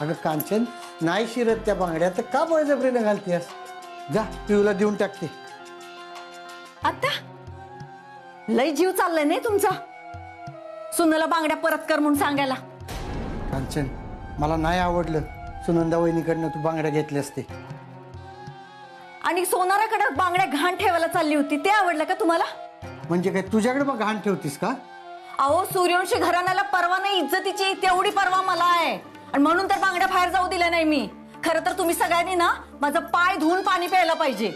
अगं कांचन, नाही शिरत त्या बांगड्या तर का बळजबरीनं घालतेस? जा पिऊला देऊन टाकते. आता लय जीव चाललाय नाही तुमचा सुनाला बांगड्या परत कर म्हणून सांगायला. कांचन, मला नाही आवडलं सुनंदा वहिनीकडनं तू बांगड्या घेतले असते. आणि सोनाराकडे बांगड्या घाण ठेवायला चालली होती ते आवडलं का तुम्हाला? म्हणजे काय तुझ्याकडे मग घाण ठेवतीस का? अहो सूर्यवंशी घराण्याला परवा नाही इज्जतीची, तेवढी परवा मला आहे. आणि म्हणून तर बांगड्या बाहेर जाऊ दिल्या नाही मी. खरं तर तुम्ही सगळ्यांनी ना माझं पाय धुवून पाणी प्यायला पाहिजे.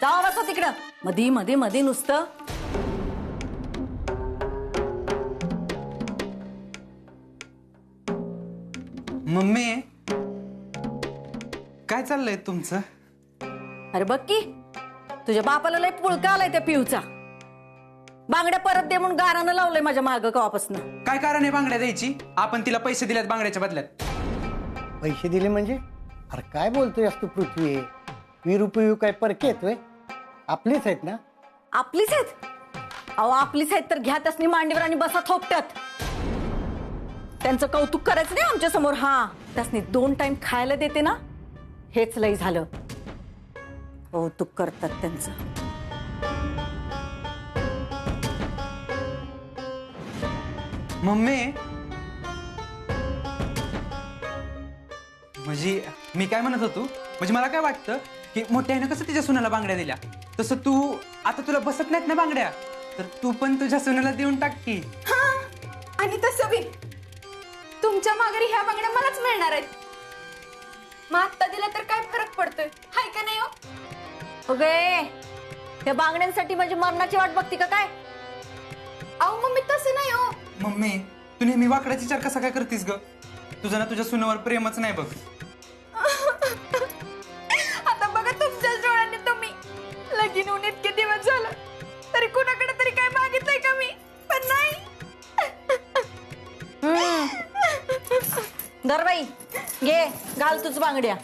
जावा बसा तिकडं मधी मध्ये मध्ये नुसतं. मम्मी काय चाललंय तुमचं? अरे बघ की तुझ्या बापाला लय पुळका आलाय त्या पिऊचा. बांगड्या परत दे म्हणून गारानं लावलंय माझ्या मागं कवापासून. काय कारण आहे बांगड्या द्यायची? आपण तिला पैसे दिलेत बांगड्याच्या बदल्यात. पैसे दिले म्हणजे? अरे काय बोलतोय तू पृथ्वी? वीर उपयोग काय परके येतोय? आपलीच आहेत ना? आपलीच आहेत? अहो आपलीच आहेत तर घ्या त्यासनी मांडीवर आणि बसा थोपट्यात. त्यांचं कौतुक करायचं नाही आमच्या समोर. हा त्यासनी 2 टाइम खायला देते ना, हेच लय झालं. कौतुक करतात त्यांचं. मम्मी म्हणजे मी काय म्हणत होतो, म्हणजे मला काय वाटतं की मोठ्याने कसं तिच्या सुनाला बांगड्या दिल्या तसं तू आता तुला बसत नाहीत ना बांगड्या, तर तू पण तुझ्या सुनाला देऊन टाक की. आणि तसं बी तुमच्या माघारी ह्या बांगड्या मलाच मिळणार आहेत. मग आत्ता दिला तर काय फरक पडतोय? हाय का नाही? हो ओके, त्या बांगड्यांसाठी माझी मरणाची वाट बघती का काय? अहो मम्मी तसं नाही हो. मम्मी तू नेहमी वाकडाचा विचार कसा काय करतीस ग? तुझं ना तुझ्या सुनावर प्रेमच नाही बघ. आता बघा तुमच्याच डोळ्यांनी तुम्ही. लगीन होऊन इतके दिवस झालं तरी कुणाकडे तरी काय मागितलंय का मी? पण नाही. दरबाई घे घाल तुझ बांगड्या.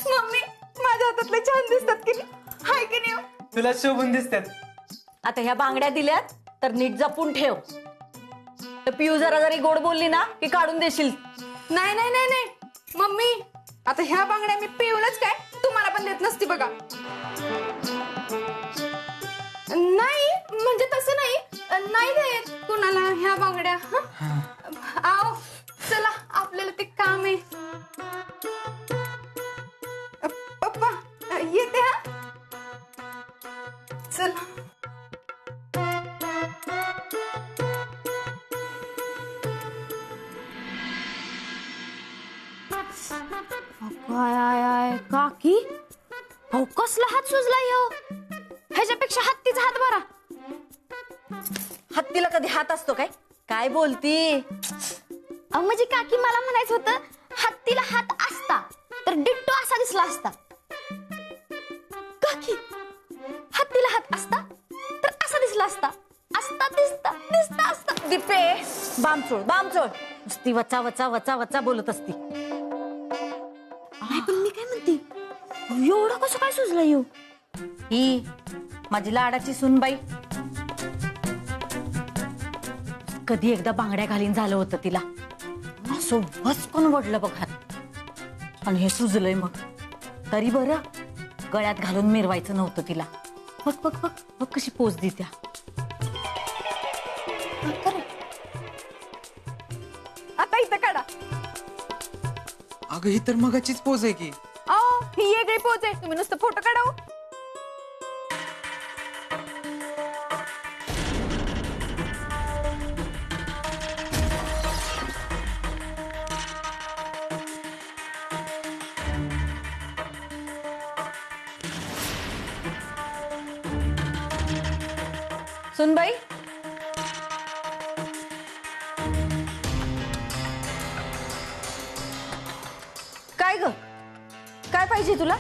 मम्मी माझ्या हातातले छान दिसतात की नाही? हाय की नाही? तुला शोभून दिसतात. आता ह्या बांगड्या दिल्यात तर नीट जपून ठेव. तर पिऊ जरा जरी गोड बोलली ना की काढून देशील. नाही नाही नाही नाही मम्मी, आता ह्या बांगड्या मी पिऊलच काय तुम्हाला पण देत नसती बघा. नाही म्हणजे तसं नाही, नाही देत कुणाला ह्या बांगड्या. आओ चला आपल्याला ते काम आहे. पप्पा येते. हा चला. आय आय आय काकी, अहो कसला हात सुजला यो. ह्याच्यापेक्षा हत्तीचा हात बरा. हत्तीला कधी हात असतो काय? काय बोलती? अहो म्हणजे काकी मला म्हणायचं होतं, हत्तीला हात असता तर डिट्टो असा दिसला असता. काकी हत्तीला हात असता तर असा दिसला असता. असता दिसता दिसता असता. दिपे बामचोळ बामचोळ नुसती वचा वचा वचा वचा बोलत असती. नाही पण मी काय म्हणते, एवढं कसं काय सुजलं यो? ही माझी लाडाची सुनबाई. कधी एकदा बांगड्या घालीन झालं होतं तिला. असं वचकून वडलं बघ हात. आणि हे सुजलंय मग. तरी बरं गळ्यात घालून मिरवायचं नव्हतं तिला. बघ बघ बघ बघ कशी पोच देत्या. आता इथं काढा. अगं ही तर मगाचीच पोज आहे की. अहो ही वेगळी पोच आहे, तुम्ही नुसतं फोटो काढाव. सुनबाई काय ग, काय पाहिजे तुला?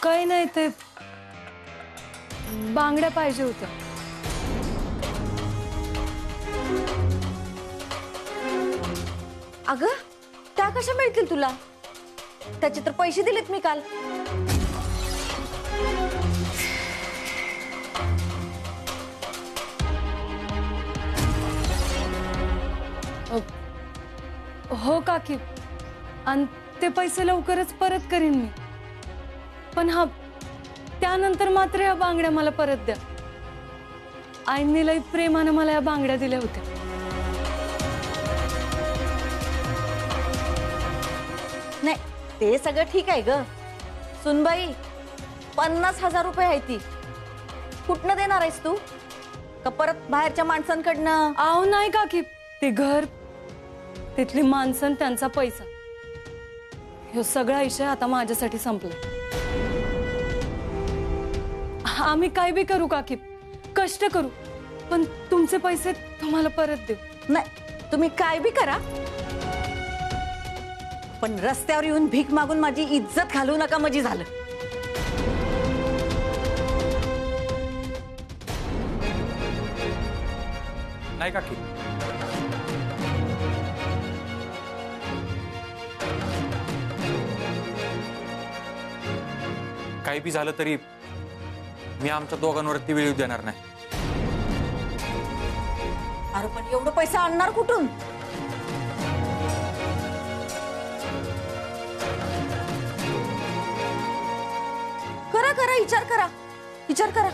काही नाही, ते बांगड्या पाहिजे होत्या. अगं त्या कशा मिळतील तुला? त्याचे तर पैसे दिलेत मी काल. हो काकी, आणि ते पैसे लवकरच परत करीन मी. पण हा, त्यानंतर मात्र या बांगड्या मला परत द्या. आईंनी लई प्रेमानं मला या बांगड्या दिल्या होत्या. नाही, ते सगळं ठीक आहे ग सुनबाई. 50,000 रुपये आहे ती, कुठनं देणार आहेस तू? का परत बाहेरच्या माणसांकडनं? आव नाही काकी, ते घर, तिथली माणसं आणि त्यांचा पैसा, हे सगळा विषय आता माझ्यासाठी संपला. आम्ही काय बी करू काकी, कष्ट करू, पण तुमचे पैसे तुम्हाला परत देऊ. नाही, तुम्ही काय बी करा, पण रस्त्यावर येऊन भीक मागून माझी इज्जत घालू नका. म्हणजे झालं. नाही काकी, काही बी झालं तरी मी आमच्या दोघांवरती वेळ येऊ देणार नाही. अरे पण एवढं पैसा आणणार कुठून? करा करा, विचार करा, विचार करा.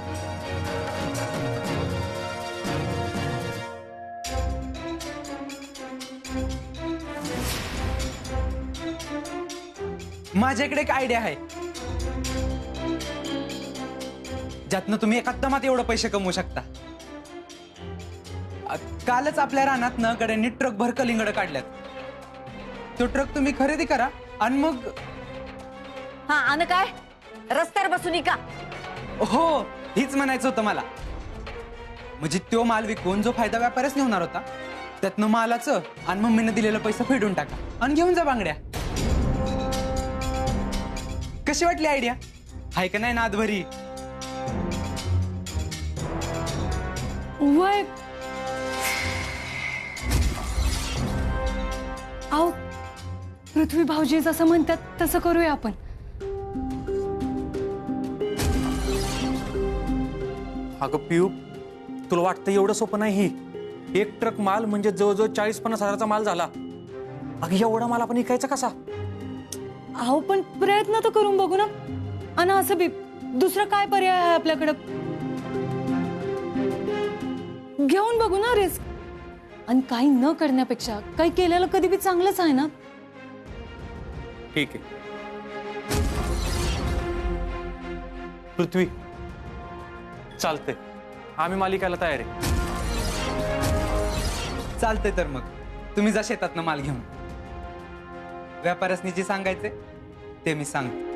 माझ्याकडे एक आयडिया आहे, ज्यातनं तुम्ही एका दमात एवढं पैसे कमवू शकता. कालच आपल्या रानातनं गड्यांनी ट्रक भर कलिंगड काढल्यात. तो ट्रक तुम्ही खरेदी करा आणि मग. हा, आणि काय रस्त्यावर बसून का? हो, हीच म्हणायचं होतं मला. म्हणजे तो माल विकून जो फायदा व्यापारच नाही होणार होता, त्यातनं मालाचं आणि मम्मीने दिलेलं पैसा फेडून टाका आणि घेऊन जा बांगड्या. कशी वाटली आयडिया? हाय का नाही नादभरी? वय आव, पृथ्वी भाऊजी जसं म्हणतात तसं करूया आपण. अगं पिऊ, तुला वाटतं एवढं सोपं नाही? एक ट्रक माल म्हणजे जवळजवळ 40-50 हजाराचा माल झाला. अगं एवढा माल आपण विकायचा कसा? अहो पण प्रयत्न तर करून बघू ना. आणि असं बी दुसरं काय पर्याय आहे आपल्याकडं? घेऊन बघू ना रिस्क. आणि काही न करण्यापेक्षा काही केलेलं कधी बी चांगलंच आहे ना. ठीक आहे पृथ्वी, चालतंय, आम्ही मालिकाला तयार आहे. चालतंय तर मग तुम्ही जा शेतातनं माल घेऊन. व्यापाऱ्यासनी जे सांगायचे ते मी सांगतो.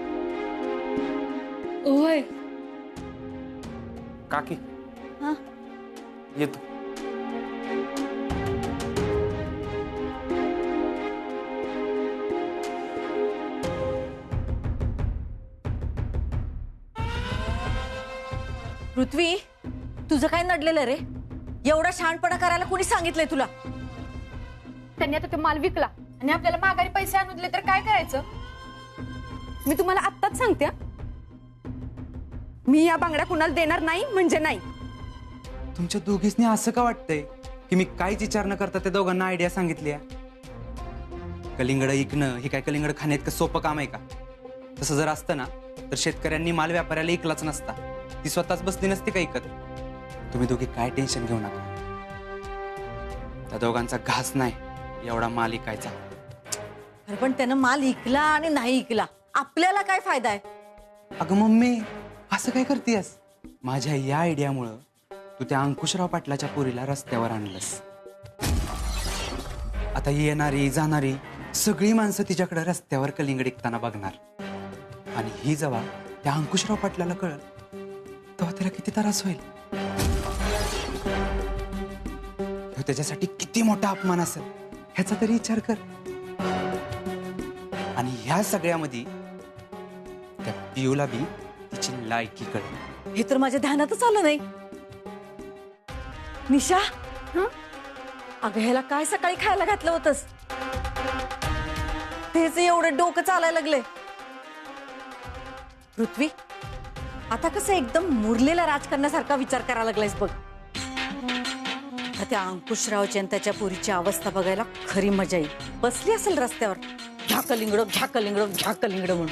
होय काकी, हा, येतो. पृथ्वी, तुझं काय नडलेलं रे? एवढा शहाणपणा करायला कोणी सांगितलंय तुला? त्यांनी आता तो माल विकला आणि आपल्याला माघारी पैसे आणून दिले तर काय करायचं? मी तुम्हाला आत्ताच सांगते, मी या बांगड्या कुणाला देणार नाही म्हणजे नाही. तुमच्या दोघींनी असं का वाटतंय की मी काहीच विचार न करता त्या दोघांना आयडिया सांगितली? कलिंगड इकणं हे काय कलिंगड खाण्यात का सोपं काम आहे का? तसं जर असतं ना तर शेतकऱ्यांनी माल व्यापाऱ्याला इकलाच नसता, ती स्वतःच बसली नसती का इकत. तुम्ही दोघी काय टेन्शन घेऊ नका, त्या दोघांचा घास नाही एवढा माल इकायचा. अरे पण त्यानं माल इकला आणि नाही इकला, आपल्याला काय फायदा आहे? अगं मम्मी, असं काय करतेस? माझ्या या आयडियामुळं तू त्या अंकुशराव पाटलाच्या पोरीला रस्त्यावर आणलंस. आता येणारी जाणारी सगळी माणसं तिच्याकडे रस्त्यावर कलिंगड विकताना बघणार. आणि ही जेव्हा त्या अंकुशराव पाटलाला कळल तेव्हा त्याला किती त्रास होईल. ह्यो त्याच्यासाठी किती मोठा अपमान असेल ह्याचा तरी विचार कर. आणि ह्या सगळ्यामध्ये त्या पियूला बी तिची लायकी कळली. हे तर माझ्या ध्यानातच आलं नाही. निशा, अगं ह्याला काय सकाळी खायला घातलं होतंस? तेच एवढं डोकं चालायला लागले. पृथ्वी, आता कसं एकदम मुरलेला राजकारणासारखा विचार करायला लागलायस बघ. आता त्या अंकुशरावची आणि त्याच्या पुरीची अवस्था बघायला खरी मजा येईल. बसली असेल रस्त्यावर, घ्या कलिंगड घ्या कलिंगड घ्या कलिंगड म्हणून.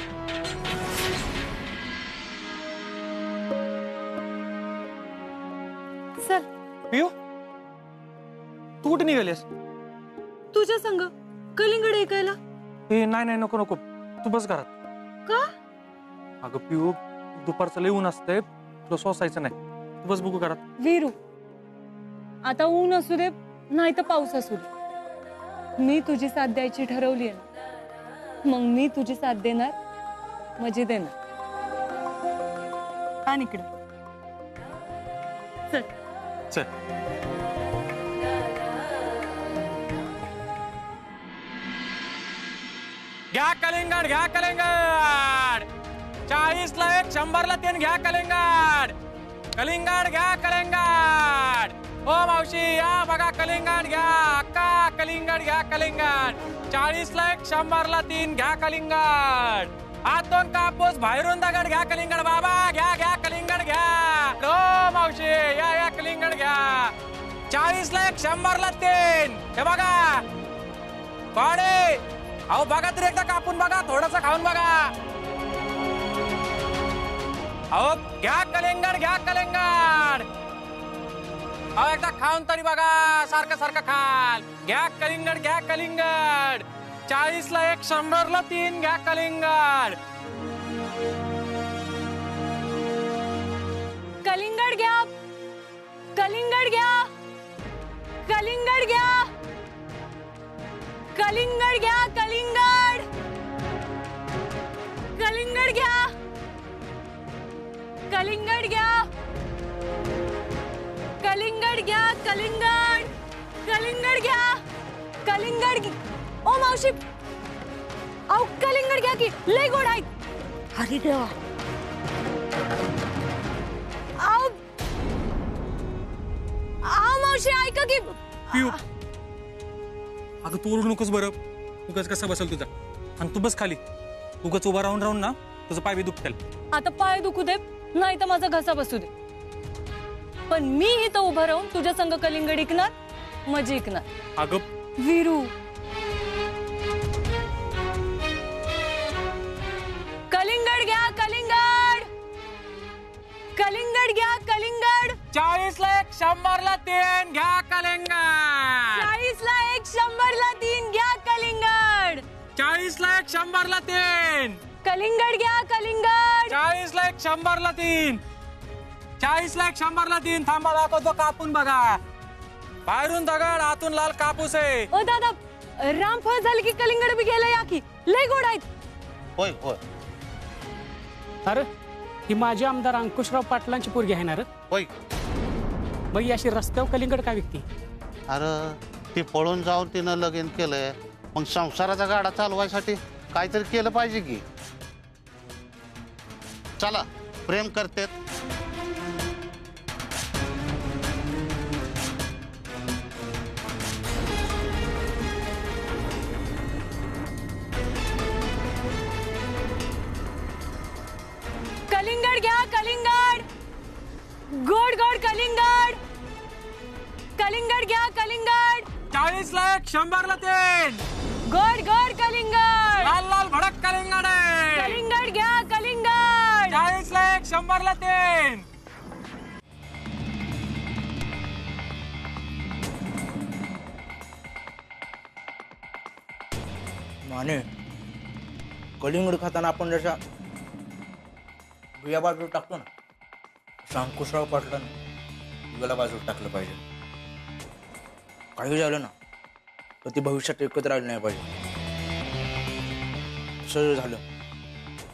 चल पिऊ तू कुठे निघालीस? तुझ्या संग कलिंगड ऐकायला. ए नाही नाही नको नको, तू बस घरात. का? अगं पिऊ दुपारचं लय ऊन असतंय, तुला सोसायचं नाही. तू बस बघू घरात. वीरू, आता ऊन असू दे नाही तर पाऊस असू दे, मी तुझी साथ द्यायची ठरवली आहे ना, मग मी तुझी साथ देणार म्हणजे देणार. आणि इकडे चल. चल. घ्या कलिंगड घ्या कलिंगड, 40 ला 1 100 ला 3 घ्या कलिंगड. कलिंगड घ्या कलिंगड. ओ मावशी या बघा कलिंगड घ्या. अक्का कलिंगड घ्या कलिंगड. 40 ला 1 100 ला 3 घ्या कलिंगड. आतून कापूस बाहेरून दगड घ्या कलिंगड. बाबा घ्या घ्या कलिंगड घ्या. ओ मावशी या कलिंगड घ्या. 40 ला 1 100 ला 3. हे बघा पाडे. अहो बघा तरी एकदा कापून बघा, थोडस खाऊन बघा. अहो घ्या कलिंगड घ्या कलिंगड. अहो एकदा खाऊन तरी बघा, सारखं सारखं खाल. घ्या कलिंगड घ्या कलिंगड. 40 ला 1 100 ला 3 घ्या कलिंगड. कलिंगड घ्या कलिंगड घ्या कलिंगड घ्या कलिंगड घ्या कलिंगड कलिंगड घ्या कलिंगड घ्या कलिंगड घ्या कलिंगड कलिंगड घ्या कलिंगड. ओ मावशी अहो कलिंगड घ्या की लय गोड आहेत. अरे देवा, आओ आओ मावशी ऐका की. पिऊ अगं तू ओरडू नकोस बरं. उगाच कसा बसेल तुझा. आणि तू बस खाली. उगाच उभा राहून राहून ना तुझं पाय बी दुखतेल. आता पाय दुखू दे नाही तर माझा घसा बसू दे, पण मी इथं उभं राहून तुझ्या संग कलिंगड ऐकणार मजा ऐकणार. अगं वीरू कलिंगड घ्या कलिंगड कलिंगड घ्या कलिंगड. 40 ला 1 100 ला 3 घ्या कलिंगड. 40 ला 1 100 ला 3 घ्या कलिंगड. 40 ला 1 100 ला 3 कलिंगड घ्या कलिंगड. 40 ला 1 100 ला 3 40 ला 1 100 ला 3. थांबा दाखवतो कापून बघा. बाहेरून दगड आतून लाल कापूस आहे. ओ दादा रामफळ झाले की कलिंगड बी गेला या की लय गोड आहेत. होय होय अरे ही माझी आमदार अंकुशराव पाटलांची पोरगी आहे ना रे. होय. बाई अशी रस्त्यावर कलिंगड का विकती? अरे ती पळून जाऊन तिनं लगीन केलंय, मग संसाराचा गाडा चालवायसाठी काहीतरी केलं पाहिजे की. चला प्रेम करते. कलिंगड घ्या कलिंगड. गोड गोड कलिंगड. कलिंगड घ्या कलिंगड. 40 ला 1 100 ला 3 गोड गोड कलिंगड. लाल लाल भडक कलिंगड आहे. कलिंगड घ्या कलिंगड. 40 ला 1 100 ला 3. माने कलिंगड खाताना आपण जशा बिया बाजूला टाकतो ना, तसं अंकुशराव पाटलानं बियाला बाजूला टाकलं पाहिजे. काही झालं ना तर ती भविष्यात एकत्र राहिली नाही पाहिजे. असं झालं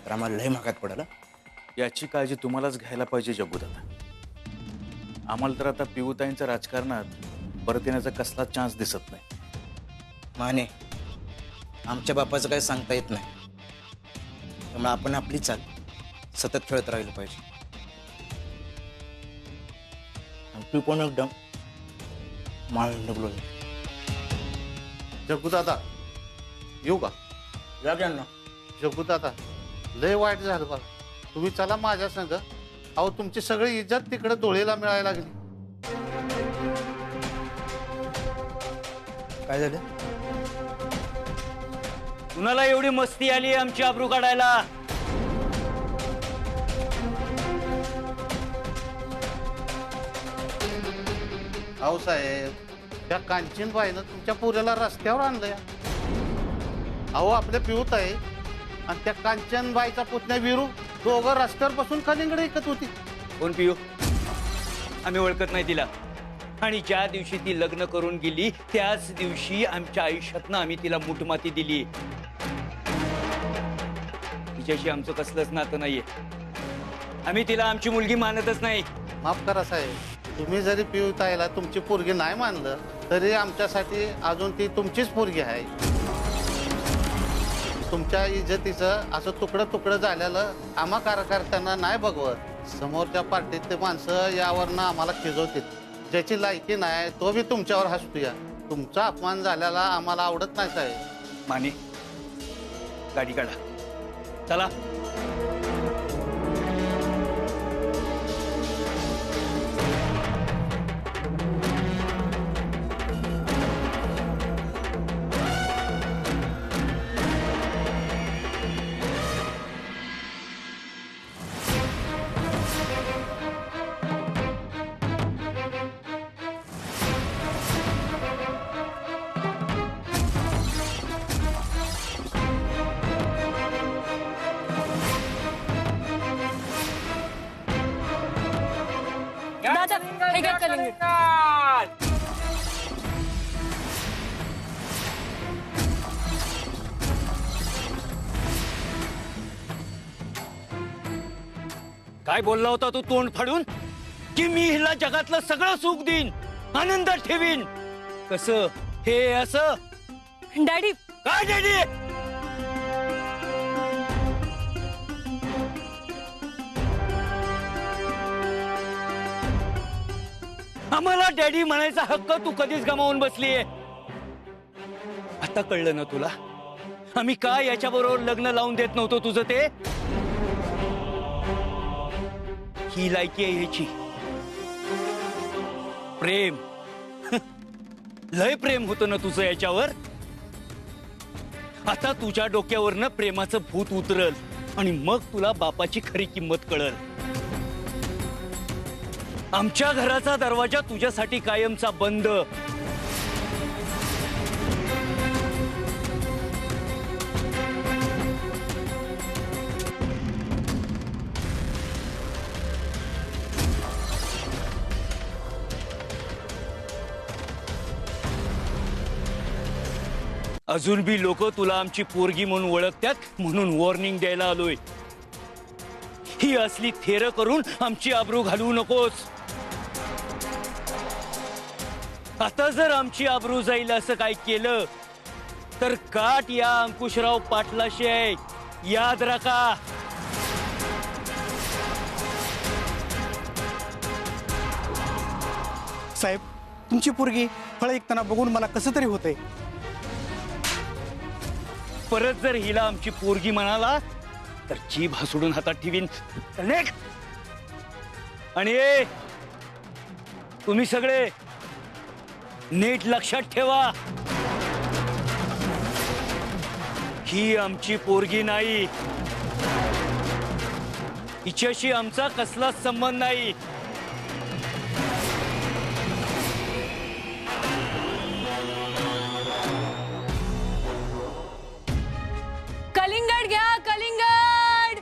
तर आम्हाला लय महागात पडेल. याची काळजी तुम्हालाच घ्यायला पाहिजे जग्गूदादा. आम्हाला तर आता पिऊताईंच्या राजकारणात परत येण्याचा कसलाच चान्स दिसत नाही. माने आमच्या बापाचं काही सांगता येत नाही, त्यामुळे आपण आपली चाल सतत खेळत राहिलं पाहिजे. तू कोण एकदम माळ बोल. जग्गूदादा येऊ का? या घ्या ना. जग्गूदादा लय वाईट झालं बघा. तुम्ही चला माझ्या संग. अहो तुमची सगळी इज्जत तिकडे डोळीला मिळायला लागली. काय झालं? कुणाला एवढी मस्ती आली आमची आबरू काढायला? अहो साहेब, त्या कांचनबाईनं तुमच्या पुऱ्याला रस्त्यावर आणलंय. अहो आपल्या पिऊत आहे आणि त्या कांचनबाईचा पुतण्या विरू दोघं रस्त्यावर बसून कलिंगड ऐकत होती. कोण पिऊ? आम्ही ओळखत नाही तिला. आणि ज्या दिवशी ती लग्न करून गेली त्याच दिवशी आमच्या आयुष्यातनं आम्ही तिला मुठमाती दिली. तिच्याशी आमचं कसलंच नातं नाहीये. आम्ही तिला आमची मुलगी मानतच नाही. माफ करा साहेब, तुम्ही जरी पिऊताईला तुमची पोरगी नाही मानलं तरी आमच्यासाठी अजून ती तुमचीच पोरगी आहे. तुमच्या इज्जतीचं असं तुकडं तुकडं झालेलं आम्हा कार्यकर्त्यांना नाही बघवत. समोरच्या पार्टीतले माणसं यावरनं आम्हाला खिजवतील. ज्याची लायकी नाही तो बी तुमच्यावर हसतोया. तुमचा अपमान झालेला आम्हाला आवडत नाही साहेब. माने, गाडी काढा, चला. दादा हे काय कलिंगड? काय बोलला होता तू तोंड फाडून? की मी हिला जगातलं सगळं सुख देईन, आनंदात ठेवीन. कसं हे असं? डॅडी काय डॅडी? आम्हाला डॅडी म्हणायचा हक्क तू कधीच गमावून बसलीये. आता कळलं ना तुला आम्ही काय याच्याबरोबर लग्न लावून देत नव्हतो तुझं ते? ही लायकी आहे ह्याची. प्रेम लय प्रेम होतं ना तुझं याच्यावर. आता तुझ्या डोक्यावरनं प्रेमाचं भूत उतरल आणि मग तुला बापाची खरी किंमत कळल. आमच्या घराचा दरवाजा तुझ्यासाठी कायमचा बंद. अजून बी लोक तुला आमची पोरगी म्हणून ओळखतात म्हणून वॉर्निंग द्यायला आलोय. ही असली थेर करून आमची आबरू घालवू नकोस. आता जर आमची आबरू जाईल असं काय केलं तर काट या अंकुशराव पाटलाशी आहे, याद राखा. साहेब, तुमची पोरगी फळ ऐकताना बघून मला कसं तरी होतंय. परत जर हिला आमची पोरगी म्हणाला तर जीभ हसुडून हातात ठेवीन. आणि तुम्ही सगळे नीट लक्षात ठेवा, ही आमची पोरगी नाही. हिच्याशी आमचा कसलाच संबंध नाही. कलिंगड घ्या, कलिंगड.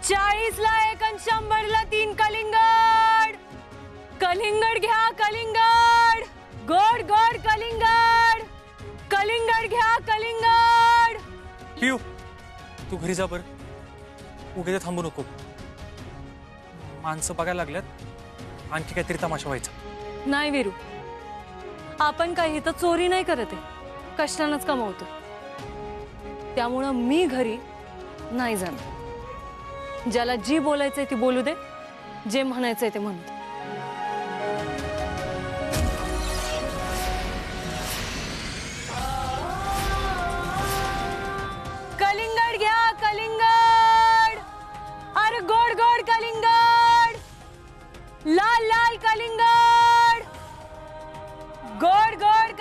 40 ला 1 आणि 100 ला 3 कलिंगड. कलिंगड घ्या, कलिंगड. गोड गोड कलिंगड. कलिंगड घ्या, कलिंगड. पिऊ, तू घरी जा बरं. उगे थांबू नको. माणसं बघायला लागल्यात, आणखी काहीतरी तमाशा व्हायचा. नाही वीरू, आपण काही तर चोरी नाही करत आहे, कष्टानंच कमावतो. त्यामुळं मी घरी नाही जाणार. ज्याला जी बोलायचंय ती बोलू दे, जे म्हणायचंय ते म्हणू दे. कलिंगड घ्या, कलिंगड. अरे गोड गोड कलिंगड. लाल लाल कलिंगड. गोड गोड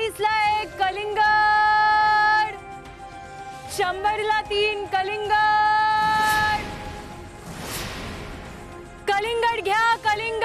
40ला 1 कलिंगड, 100ला 3 कलिंगड. कलिंगड घ्या कलिंगड.